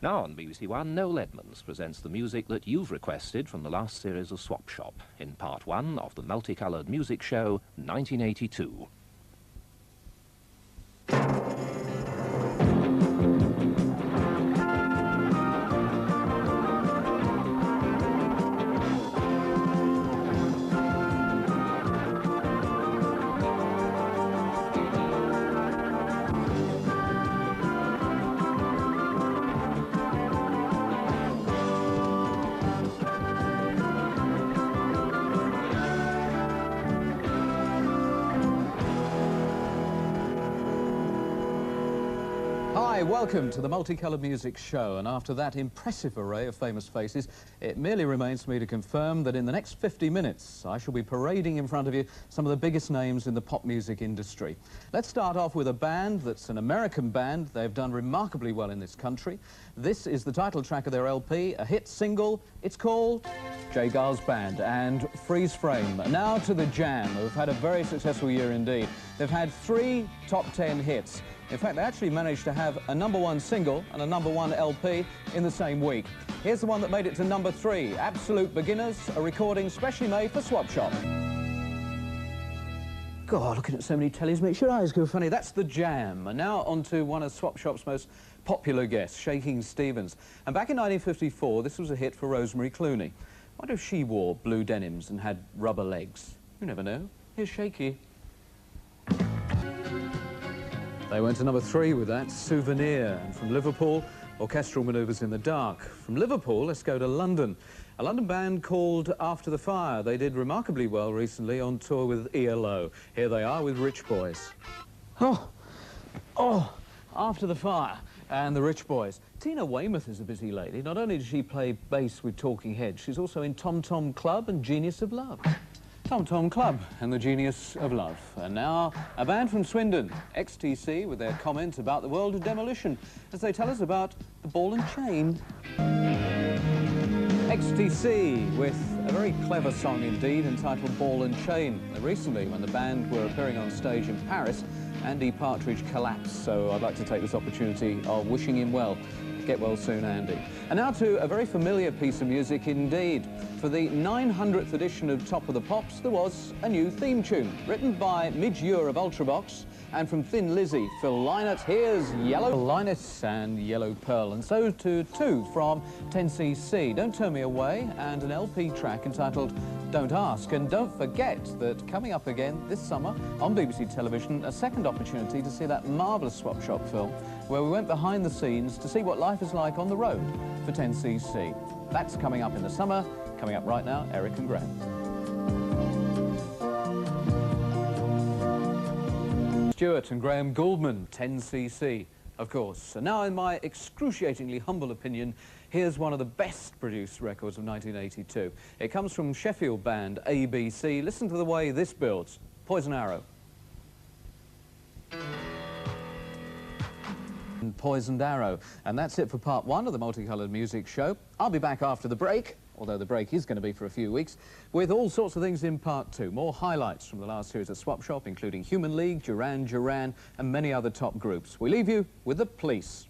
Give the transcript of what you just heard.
Now on BBC1, Noel Edmonds presents the music that you've requested from the last series of Swap Shop, in part one of the multicoloured music show 1982. Hi, welcome to the Multicoloured Music Show, and after that impressive array of famous faces, it merely remains for me to confirm that in the next 50 minutes I shall be parading in front of you some of the biggest names in the pop music industry. Let's start off with a band that's an American band. They've done remarkably well in this country. This is the title track of their LP, a hit single. It's called J. Gar's Band and Freeze Frame. Now to the Jam, who've had a very successful year indeed. They've had 3 top 10 hits. In fact, they actually managed to have a #1 single and a #1 LP in the same week. Here's the one that made it to #3, Absolute Beginners, a recording specially made for Swap Shop. God, looking at so many tellies makes your eyes go funny. That's the Jam. And now on to one of Swap Shop's most popular guests, Shaking Stevens. And back in 1954, this was a hit for Rosemary Clooney. I wonder if she wore blue denims and had rubber legs. You never know. Here's Shaky. They went to #3 with that, Souvenir. And from Liverpool, Orchestral Manoeuvres in the Dark. From Liverpool, let's go to London. A London band called After the Fire. They did remarkably well recently on tour with ELO. Here they are with Rich Boys. Oh, After the Fire and the Rich Boys. Tina Weymouth is a busy lady. Not only does she play bass with Talking Heads, she's also in Tom Tom Club and Genius of Love. Tom Tom Club and the Genius of Love. And now, a band from Swindon, XTC, with their comments about the world of demolition, as they tell us about the ball and chain. XTC, with a very clever song indeed, entitled Ball and Chain. And recently, when the band were appearing on stage in Paris, Andy Partridge collapsed, so I'd like to take this opportunity of wishing him well. Get well soon, Andy. And now to a very familiar piece of music indeed. For the 900th edition of Top of the Pops, there was a new theme tune, written by Midge Ure of Ultravox, and from Thin Lizzy, Phil Lynott. Here's Yellow Linus and Yellow Pearl, and so to 2 from 10cc, Don't Turn Me Away, and an LP track entitled Don't Ask. And don't forget that coming up again this summer on BBC Television, a second opportunity to see that marvellous Swap Shop film where we went behind the scenes to see what life is like on the road for 10cc. That's coming up in the summer. Coming up right now, Eric and Graham. Stewart and Graham Gouldman, 10cc, of course. And now, in my excruciatingly humble opinion, here's one of the best produced records of 1982. It comes from Sheffield band ABC. Listen to the way this builds. Poison Arrow. And Poisoned Arrow. And that's it for part 1 of the Multicoloured Music Show. I'll be back after the break, although the break is going to be for a few weeks, with all sorts of things in part 2. More highlights from the last series of Swap Shop, including Human League, Duran Duran, and many other top groups. We leave you with the Police.